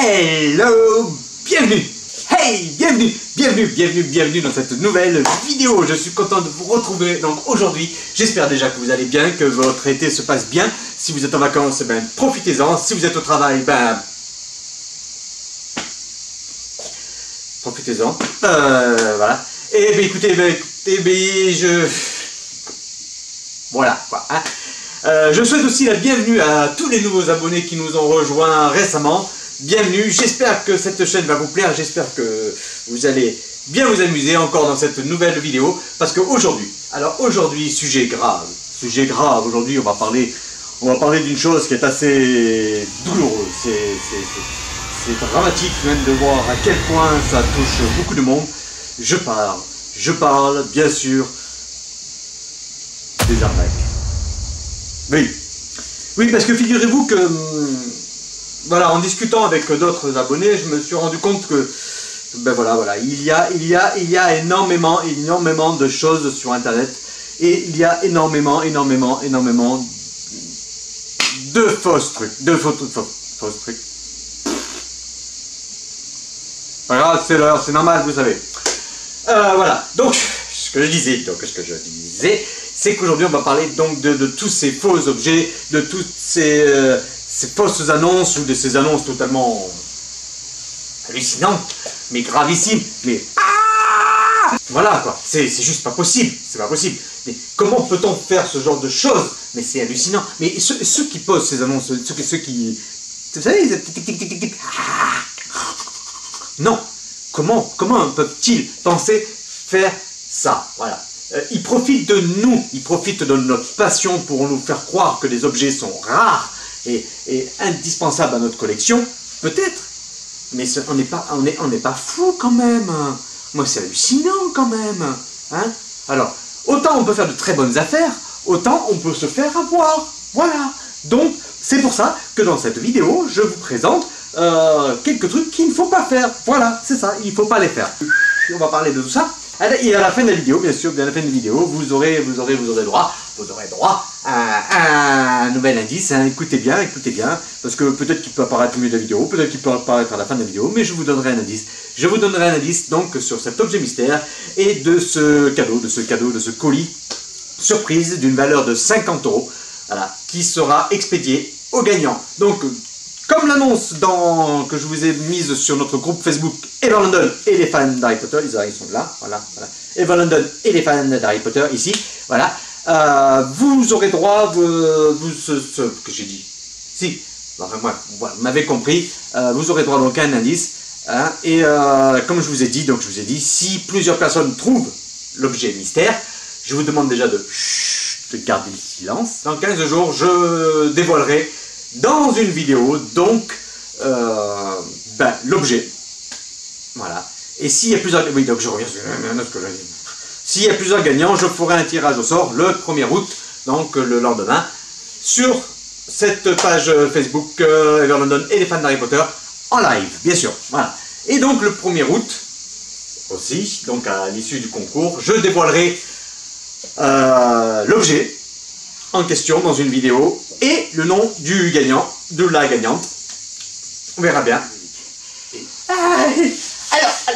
Hello, bienvenue. Hey, bienvenue dans cette nouvelle vidéo. Je suis content de vous retrouver. Donc aujourd'hui, j'espère déjà que vous allez bien, que votre été se passe bien. Si vous êtes en vacances, ben profitez-en. Si vous êtes au travail, ben profitez-en. Voilà. Et ben écoutez, voilà quoi. Hein. Je souhaite aussi la bienvenue à tous les nouveaux abonnés qui nous ont rejoints récemment. Bienvenue, j'espère que cette chaîne va vous plaire, j'espère que vous allez bien vous amuser encore dans cette nouvelle vidéo. Parce qu'aujourd'hui, sujet grave, aujourd'hui on va parler d'une chose qui est assez douloureuse. C'est dramatique même de voir à quel point ça touche beaucoup de monde. Je parle bien sûr des arnaques. Oui, parce que figurez-vous que, voilà, en discutant avec d'autres abonnés, je me suis rendu compte que, ben voilà, il y a énormément de choses sur Internet, et il y a énormément de fausses trucs, fausses trucs. Pas grave, c'est l'heure, c'est normal, vous savez. Voilà, donc, ce que je disais, c'est qu'aujourd'hui on va parler donc de tous ces faux objets, de toutes ces fausses annonces, ou de ces annonces totalement hallucinantes, mais gravissimes, mais voilà quoi, c'est juste pas possible, c'est pas possible. Mais comment peut-on faire ce genre de choses? Mais c'est hallucinant. Mais ceux qui posent ces annonces, ceux qui, vous savez, non, comment peuvent-ils penser faire ça? Voilà. Ils profitent de nous, ils profitent de notre passion pour nous faire croire que les objets sont rares et indispensables à notre collection, peut-être, mais on n'est pas fou quand même. Moi, c'est hallucinant quand même. Hein? Alors, autant on peut faire de très bonnes affaires, autant on peut se faire avoir. Voilà. Donc, c'est pour ça que dans cette vidéo, je vous présente quelques trucs qu'il ne faut pas faire. Voilà, c'est ça, il ne faut pas les faire. On va parler de tout ça. Et à la fin de la vidéo, bien sûr, à la fin de la vidéo, vous aurez droit à un nouvel indice. Hein. Écoutez bien, parce que peut-être qu'il peut apparaître au milieu de la vidéo, peut-être qu'il peut apparaître à la fin de la vidéo, mais je vous donnerai un indice. Je vous donnerai un indice donc sur cet objet mystère et de ce colis surprise d'une valeur de 50 €, voilà, qui sera expédié au gagnant. Donc, comme l'annonce que je vous ai mise sur notre groupe Facebook Ever London et les fans d'Harry Potter, ils sont là, voilà. Ever London et les fans d'Harry Potter, ici, voilà. Vous aurez droit, que j'ai dit, si, enfin moi, voilà, vous m'avez compris, vous aurez droit donc à un indice, hein, et comme je vous ai dit, si plusieurs personnes trouvent l'objet mystère, je vous demande déjà de garder le silence. Dans 15 jours, je dévoilerai dans une vidéo, donc, l'objet. Voilà. Et s'il y a plusieurs... Oui, donc je reviens sur ce que j'ai dit. S'il y a plusieurs gagnants, je ferai un tirage au sort le 1er août, donc le lendemain, sur cette page Facebook Ever London et les fans d'Harry Potter, en live, bien sûr. Voilà. Et donc le 1er août, aussi, donc à l'issue du concours, je dévoilerai l'objet en question dans une vidéo et le nom du gagnant, de la gagnante. On verra bien.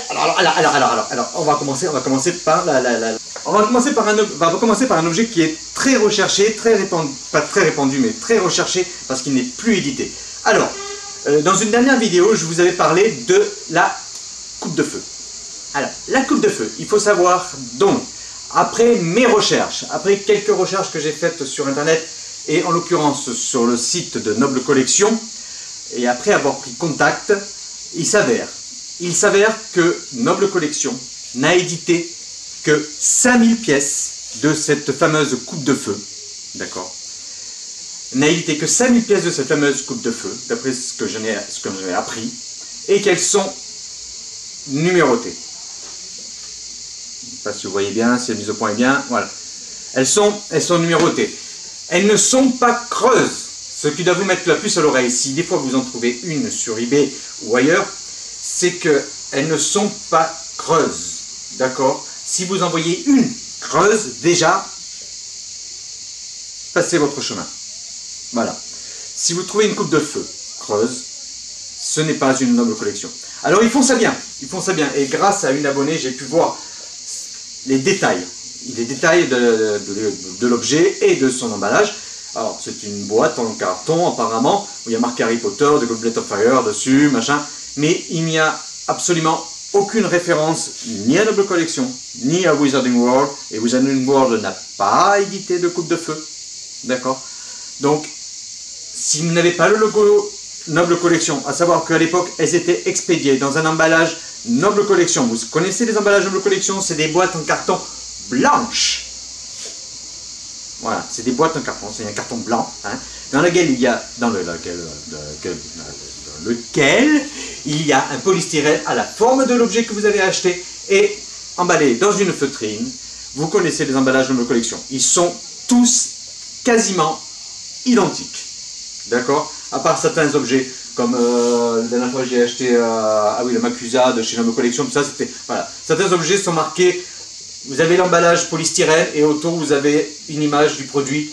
Alors, on va commencer par un objet qui est très recherché, très répandu, pas très répandu, mais très recherché parce qu'il n'est plus édité. Alors, dans une dernière vidéo, je vous avais parlé de la coupe de feu. Alors, la coupe de feu, il faut savoir donc, après mes recherches, après quelques recherches que j'ai faites sur Internet, et en l'occurrence sur le site de Noble Collection, et après avoir pris contact, il s'avère que Noble Collection n'a édité que 5000 pièces de cette fameuse coupe de feu, d'accord? N'a édité que 5000 pièces de cette fameuse coupe de feu, d'après ce que j'en ai appris, et qu'elles sont numérotées. Je ne sais pas si vous voyez bien, si la mise au point est bien, voilà. Elles sont numérotées. Elles ne sont pas creuses, ce qui doit vous mettre la puce à l'oreille. Si des fois vous en trouvez une sur eBay ou ailleurs, c'est qu'elles ne sont pas creuses, d'accord? Si vous en voyez une creuse, déjà, passez votre chemin. Voilà. Si vous trouvez une coupe de feu creuse, ce n'est pas une noble collection. Alors ils font ça bien, et grâce à une abonnée, j'ai pu voir les détails de l'objet et de son emballage. Alors c'est une boîte en carton apparemment, où il y a marqué Harry Potter, de Goblet of Fire dessus, machin, mais il n'y a absolument aucune référence ni à Noble Collection, ni à Wizarding World, et Wizarding World n'a pas édité de coupe de feu, d'accord? Donc, si vous n'avez pas le logo Noble Collection, à savoir qu'à l'époque, elles étaient expédiées dans un emballage Noble Collection. Vous connaissez les emballages Noble Collection, c'est des boîtes en carton blanche. Voilà, c'est des boîtes en carton, c'est un carton blanc, hein, dans lequel il y a, il y a un polystyrène à la forme de l'objet que vous avez acheté et emballé dans une feutrine. Vous connaissez les emballages Noble Collection, ils sont tous quasiment identiques, d'accord? À part certains objets, comme la dernière fois j'ai acheté le Macusa de chez Noble Collection, tout ça, c'était, voilà, certains objets sont marqués. Vous avez l'emballage polystyrène et autour vous avez une image du produit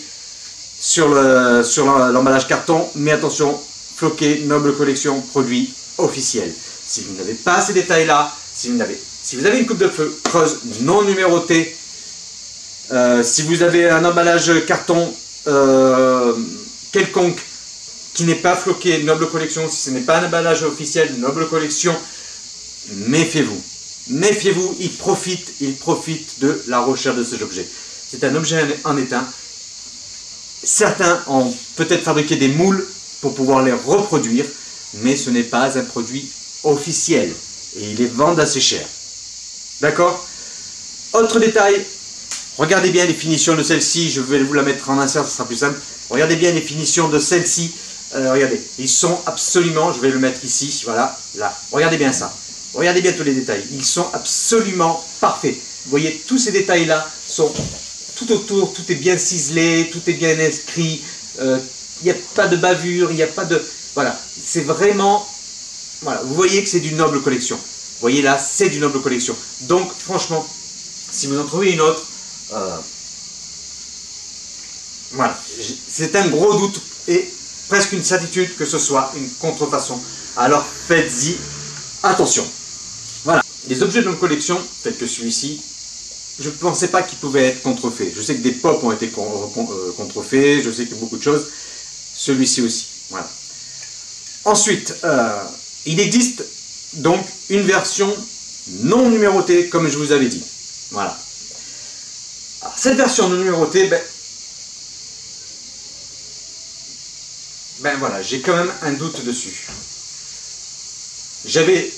sur l'emballage carton, mais attention, floqué, Noble Collection, produit officiel. Si vous n'avez pas ces détails-là, si vous avez une coupe de feu creuse non numérotée, si vous avez un emballage carton quelconque qui n'est pas floqué Noble Collection, si ce n'est pas un emballage officiel de Noble Collection, méfiez-vous. Méfiez-vous, il profite de la recherche de cet objet. C'est un objet en étain. Certains ont peut-être fabriqué des moules pour pouvoir les reproduire, mais ce n'est pas un produit officiel. Et ils les vendent assez cher. D'accord? Autre détail, regardez bien les finitions de celle-ci. Je vais vous la mettre en insert, ce sera plus simple. Regardez bien les finitions de celle-ci. Regardez, ils sont absolument, je vais le mettre ici, voilà, là. Regardez bien ça. Regardez bien tous les détails, ils sont absolument parfaits. Vous voyez, tous ces détails-là sont tout autour, tout est bien ciselé, tout est bien inscrit. Il n'y a pas de bavure, il n'y a pas de... Voilà, c'est vraiment... Voilà, vous voyez que c'est du Noble Collection. Vous voyez là, c'est du Noble Collection. Donc, franchement, si vous en trouvez une autre, voilà, c'est un gros doute et presque une certitude que ce soit une contrefaçon. Alors, faites-y attention. Voilà, les objets de Noble Collection, tels que celui-ci, je ne pensais pas qu'ils pouvaient être contrefaits. Je sais que des pop ont été contrefaits, je sais que beaucoup de choses. Celui-ci aussi, voilà. Ensuite, il existe donc une version non numérotée, comme je vous avais dit. Voilà. Alors, cette version non numérotée, ben voilà, j'ai quand même un doute dessus. J'avais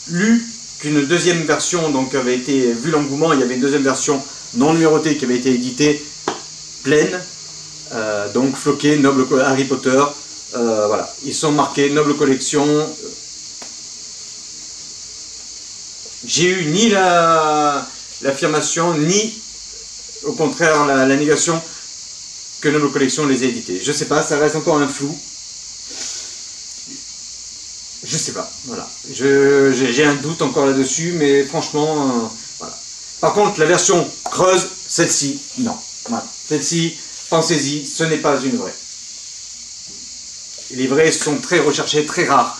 lu qu'une deuxième version donc avait été, vu l'engouement, il y avait une deuxième version non numérotée qui avait été éditée, pleine, donc floquée, Noble Harry Potter, voilà, ils sont marqués Noble Collection. J'ai eu ni l'affirmation, ni au contraire la négation que Noble Collection les a édités. Je sais pas, ça reste encore un flou. Je sais pas, voilà. J'ai un doute encore là-dessus, mais franchement, voilà. Par contre, la version creuse, celle-ci, non. Voilà. Celle-ci, pensez-y, ce n'est pas une vraie. Les vraies sont très recherchées, très rares.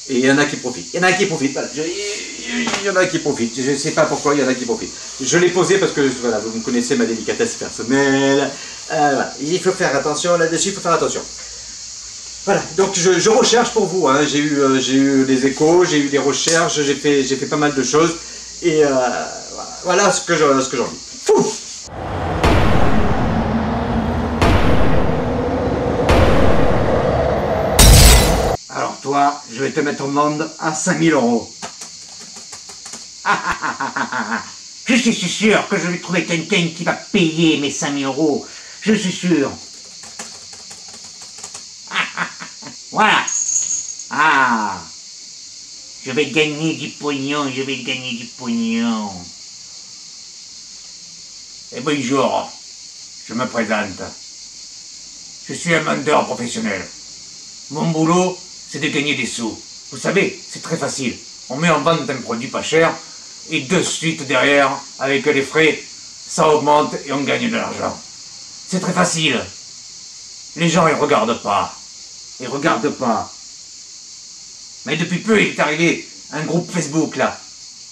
Et il y en a qui profitent. Il y en a qui profitent, voilà. Il y en a qui profitent. Je ne sais pas pourquoi, il y en a qui profitent. Je l'ai posé parce que, voilà, vous me connaissez ma délicatesse personnelle. Voilà. Il faut faire attention là-dessus, il faut faire attention. Voilà, donc je recherche pour vous, hein. J'ai eu des échos, j'ai eu des recherches, j'ai fait pas mal de choses, et voilà ce que j'en dis. Fou. Alors toi, je vais te mettre au monde à 5000 €. Je suis sûr que je vais trouver quelqu'un qui va payer mes 5000 €, je suis sûr. Voilà. Ah, je vais gagner du pognon, je vais gagner du pognon. Et bonjour, je me présente. Je suis un vendeur professionnel. Mon boulot, c'est de gagner des sous. Vous savez, c'est très facile. On met en vente un produit pas cher, et de suite derrière, avec les frais, ça augmente et on gagne de l'argent. C'est très facile. Les gens, ils regardent pas. Ils regardent pas. Mais depuis peu, il est arrivé un groupe Facebook, là.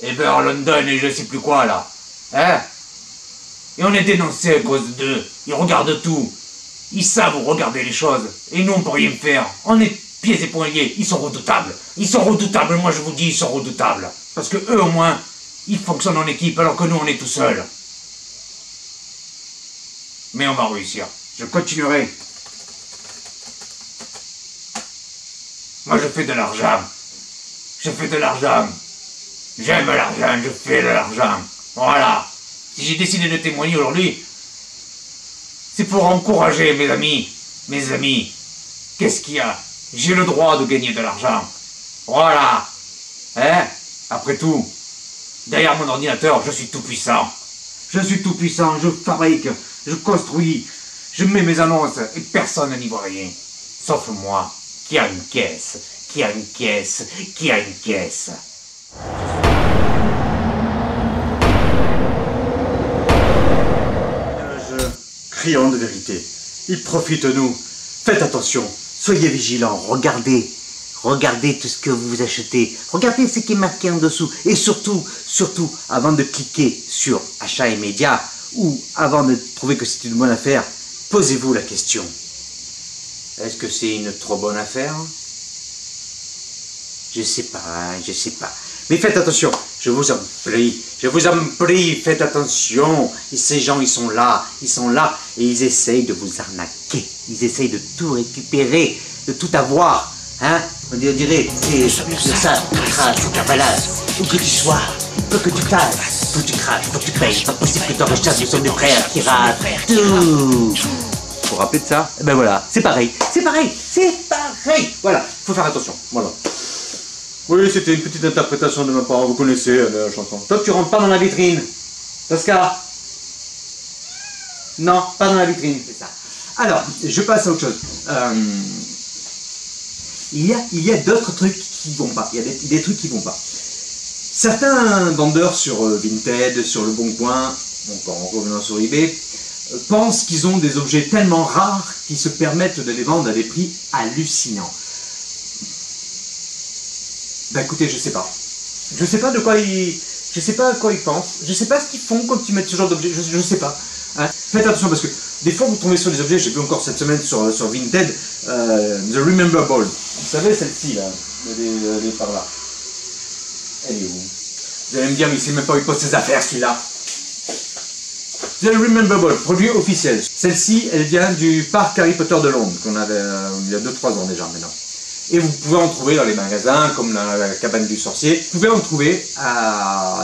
Ever London et je sais plus quoi, là. Hein? Et on est dénoncé à cause d'eux. Ils regardent tout. Ils savent regarder les choses. Et nous, on peut rien faire. On est pieds et poings liés. Ils sont redoutables. Ils sont redoutables. Moi, je vous dis, ils sont redoutables. Parce que eux, au moins, ils fonctionnent en équipe, alors que nous, on est tout seuls. Mais on va réussir. Je continuerai. Moi, je fais de l'argent. Je fais de l'argent. J'aime l'argent, je fais de l'argent. Voilà. Si j'ai décidé de témoigner aujourd'hui, c'est pour encourager mes amis. Mes amis, qu'est-ce qu'il y a? J'ai le droit de gagner de l'argent. Voilà. Hein? Après tout, derrière mon ordinateur, je suis tout puissant. Je suis tout puissant, je fabrique, je construis, je mets mes annonces Et personne n'y voit rien. Sauf moi, qui a une caisse, qui a une caisse, qui a une caisse. Criant de vérité. Ils profitent de nous. Faites attention. Soyez vigilants. Regardez. Regardez tout ce que vous achetez. Regardez ce qui est marqué en dessous. Et surtout, avant de cliquer sur achat immédiat ou avant de trouver que c'est une bonne affaire, posez-vous la question. Est-ce que c'est une trop bonne affaire? Je sais pas, je sais pas. Mais faites attention, je vous en prie, faites attention. Et ces gens, ils sont là et ils essayent de vous arnaquer. Ils essayent de tout récupérer, de tout avoir. Hein? On dirait, c'est ça, tu craches, tu balasse. Où que tu sois, faut que tu casses, faut que tu craches, faut que tu payes. Pas possible que tu enregistres, nous sommes des frères qui ratent tout. Vous vous rappelez de ça? Eh ben voilà, c'est pareil. Voilà, faut faire attention, voilà. Oui, c'était une petite interprétation de ma part, vous connaissez la chanson. Toi, tu rentres pas dans la vitrine. Tosca? Non, pas dans la vitrine, c'est ça. Alors, je passe à autre chose. Il y a d'autres trucs qui vont pas. Il y a des trucs qui vont pas. Certains vendeurs sur Vinted, sur Le Bon Coin, en revenant sur eBay, pensent qu'ils ont des objets tellement rares qu'ils se permettent de les vendre à des prix hallucinants. Ben écoutez, je sais pas. Je sais pas de quoi ils... Je sais pas à quoi ils pensent. Je sais pas ce qu'ils font quand ils mettent ce genre d'objets. Je sais pas. Hein. Faites attention parce que des fois vous tombez sur des objets, j'ai vu encore cette semaine sur Vinted, The Remember Ball. Vous savez celle-ci là, elle est par là. Elle est où? Vous allez me dire, mais il sait même pas où il pose ses affaires celui-là. The Remember Ball, produit officiel. Celle-ci, elle vient du parc Harry Potter de Londres, qu'on avait il y a 2-3 ans déjà maintenant. Et vous pouvez en trouver dans les magasins, comme la cabane du sorcier. Vous pouvez en trouver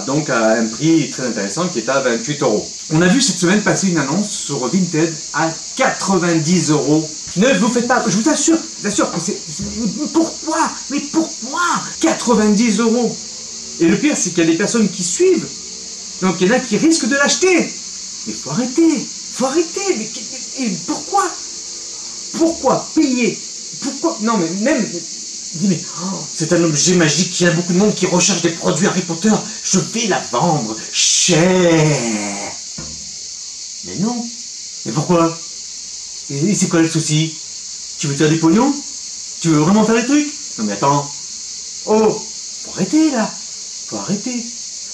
donc à un prix très intéressant qui est à 28 €. On a vu cette semaine passer une annonce sur Vinted à 90 €. Ne vous faites pas, je vous assure que c'est... Pourquoi? Mais pourquoi 90 €? Et le pire, c'est qu'il y a des personnes qui suivent. Donc il y en a qui risquent de l'acheter. Mais faut arrêter. Mais et pourquoi? Pourquoi payer? Pourquoi? Non, mais même... Mais, c'est un objet magique, il y a beaucoup de monde qui recherche des produits Harry Potter, je vais la vendre cher. Mais non. Mais pourquoi? Et c'est quoi le souci? Tu veux faire des pognons? Tu veux vraiment faire des trucs? Non mais attends. Oh, faut arrêter là. Faut arrêter.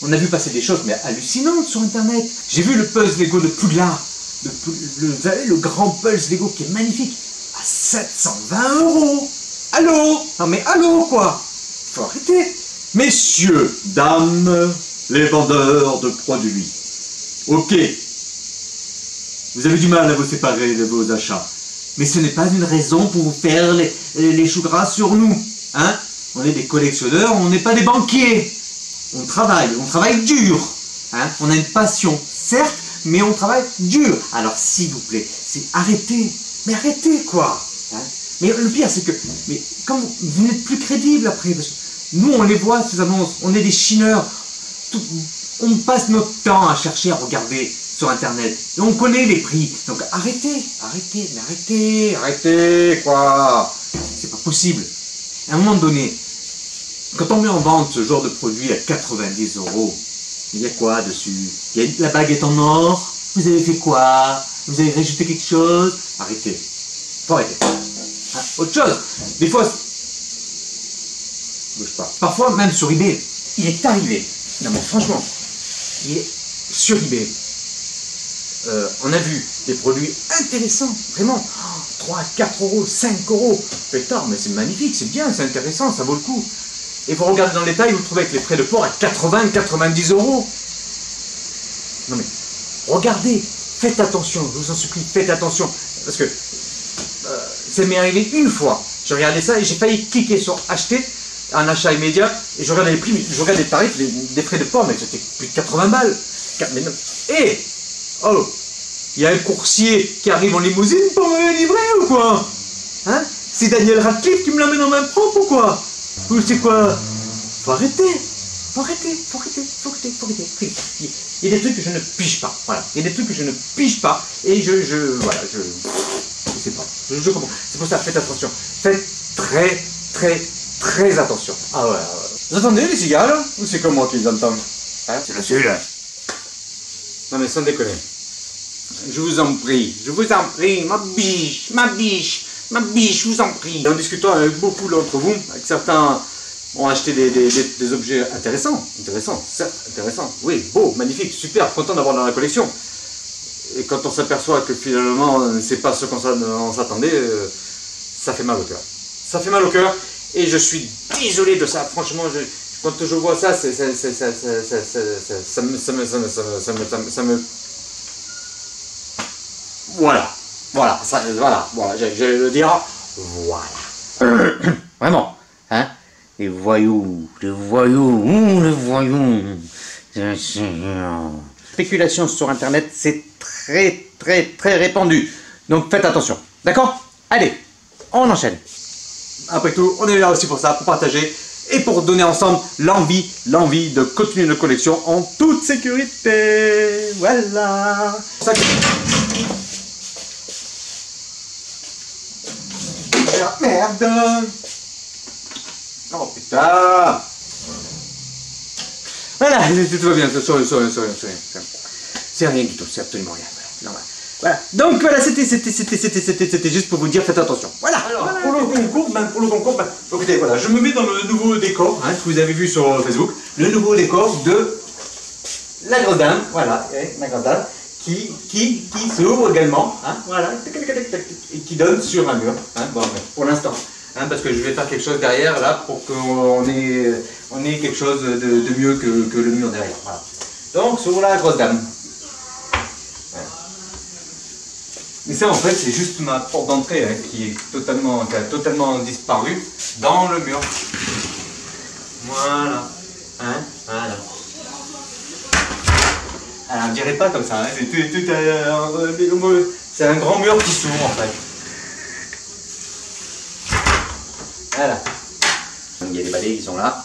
On a vu passer des choses mais hallucinantes sur internet. J'ai vu le puzzle Lego de Poudlard. Le grand puzzle Lego qui est magnifique. À 720 €. Allô? Non mais allô quoi? Faut arrêter. Messieurs, dames, les vendeurs de produits. Ok. Vous avez du mal à vous séparer de vos achats. Mais ce n'est pas une raison pour vous faire les choux gras sur nous. Hein? On est des collectionneurs, on n'est pas des banquiers. On travaille dur. Hein? On a une passion, certes, mais on travaille dur. Alors s'il vous plaît, arrêtez. Mais arrêtez quoi, hein? Mais le pire c'est que, mais quand vous n'êtes plus crédible après, parce que nous on les voit ces annonces, on est des chineurs, on passe notre temps à chercher, à regarder sur internet, et on connaît les prix, donc arrêtez quoi, c'est pas possible. À un moment donné, quand on met en vente ce genre de produit à 90 €, il y a quoi dessus? La bague est en or, vous avez fait quoi? Vous avez rajouté quelque chose? Arrêtez. Faut arrêter. Autre chose. Des fois, Bouge pas. Parfois, même sur eBay, il est arrivé. Non mais franchement, il est sur eBay. On a vu des produits intéressants, vraiment. 3, 4 euros, 5 euros. Putain, mais c'est magnifique, c'est bien, c'est intéressant, ça vaut le coup. Et vous regardez dans le détail, vous le trouvez avec les frais de port à 80, 90 euros. Non mais, regardez, faites attention, je vous en supplie, faites attention. Parce que ça m'est arrivé une fois. J'ai regardé ça et j'ai failli cliquer sur acheter, un achat immédiat, et je regardais les prix, je regardais les tarifs des frais de port, mais c'était plus de 80 balles. Mais non. Et, oh, il y a un coursier qui arrive en limousine pour me livrer ou quoi? Hein? C'est Daniel Radcliffe qui me l'amène en main propre ou quoi? Ou c'est quoi? Faut arrêter. Faut arrêter. Il y a des trucs que je ne pige pas. Voilà. Il y a des trucs que je ne pige pas. Et je sais pas. Je comprends. C'est pour ça, faites attention. Faites très attention. Ah ouais. Vous entendez les cigales? Ou c'est comme moi qui les entends? Hein? C'est la seule. Non mais sans déconner. Je vous en prie, ma biche, je vous en prie. En discutant avec beaucoup d'entre vous, avec certains ont acheté des objets intéressants, certes, intéressants, oui, beau, magnifique, super, content d'avoir dans la collection. Et quand on s'aperçoit que finalement, c'est pas ce qu'on s'attendait, ça fait mal au cœur. Ça fait mal au cœur, et je suis désolé de ça, franchement, quand je vois ça, ça me... Voilà, j'allais le dire, voilà. Vraiment, hein, les voyous. Spéculation sur internet, c'est très répandu, donc faites attention, d'accord? Allez, on enchaîne. Après tout, on est là aussi pour ça, pour partager et pour donner ensemble l'envie de continuer notre collection en toute sécurité, voilà. Merde! Oh putain! Voilà, tout va bien, c'est rien du tout, c'est absolument rien. Voilà. Donc voilà, c'était juste pour vous dire, faites attention. Voilà. Alors, pour le concours, écoutez, voilà, je me mets dans le nouveau décor, hein, que vous avez vu sur Facebook, le nouveau décor de la grosse dame, voilà, la grosse dame. Qui s'ouvre également, hein, voilà, et qui donne sur un mur, hein, bon, pour l'instant, hein, parce que je vais faire quelque chose derrière là pour qu'on ait quelque chose de mieux que le mur derrière. Voilà. Donc sur la grosse dame. Voilà. Mais ça en fait c'est juste ma porte d'entrée, hein, qui a totalement disparu dans le mur. Voilà, hein, voilà. Alors, on dirait pas comme ça, hein. C'est un grand mur qui s'ouvre en fait. Voilà. Il y a les balais qui sont là.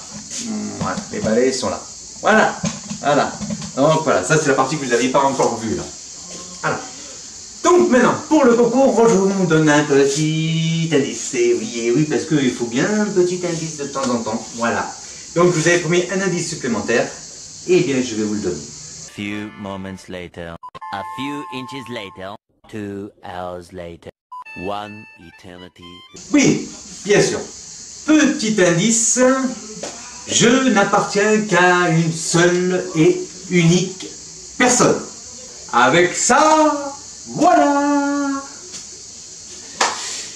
Voilà, les balais sont là. Voilà. Donc voilà, ça c'est la partie que vous n'aviez pas encore vue là. Voilà. Donc maintenant, pour le concours, je vous donne un petit indice. Oui, parce qu'il faut bien un petit indice de temps en temps. Voilà. Donc vous avez promis un indice supplémentaire. Eh bien, je vais vous le donner. Few moments later, a few inches later, 2 hours later, 1 eternity. Oui, bien sûr. Petit indice, je n'appartiens qu'à une seule et unique personne. Avec ça, voilà.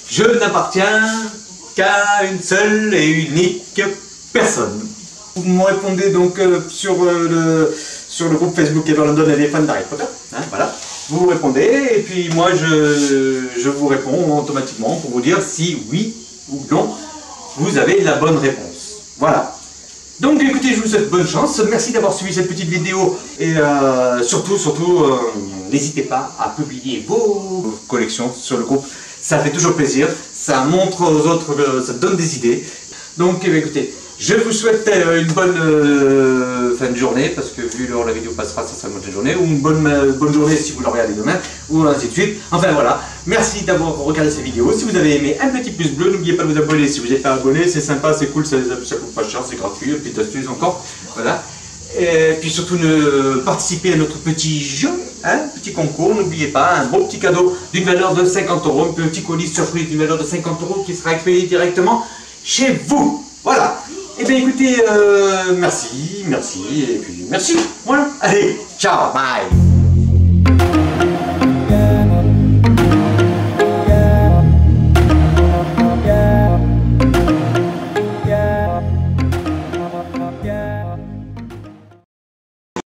Je n'appartiens qu'à une seule et unique personne. Vous me répondez donc sur le groupe Facebook Everlondon et les fans d'Harry Potter, hein, voilà. Vous répondez et puis moi je vous réponds automatiquement pour vous dire si oui ou non vous avez la bonne réponse. Voilà. Donc écoutez, je vous souhaite bonne chance, merci d'avoir suivi cette petite vidéo et surtout n'hésitez pas à publier vos collections sur le groupe, ça fait toujours plaisir, ça montre aux autres, ça donne des idées. Donc écoutez, je vous souhaite une bonne fin de journée, parce que vu l'heure la vidéo passera, ça sera une bonne journée, ou une bonne journée si vous la regardez demain, ou ainsi de suite. Enfin voilà, merci d'avoir regardé cette vidéo. Si vous avez aimé, un petit pouce bleu, n'oubliez pas de vous abonner si vous n'êtes pas abonné, c'est sympa, c'est cool, ça coûte pas cher, c'est gratuit, une petite astuce encore, voilà. Et puis surtout, participez à notre petit jeu, hein, petit concours, n'oubliez pas, un beau petit cadeau d'une valeur de 50 €, un petit colis surprise d'une valeur de 50 € qui sera expédié directement chez vous. Voilà. Et bien écoutez, merci, et puis merci. Voilà. Allez, ciao, bye.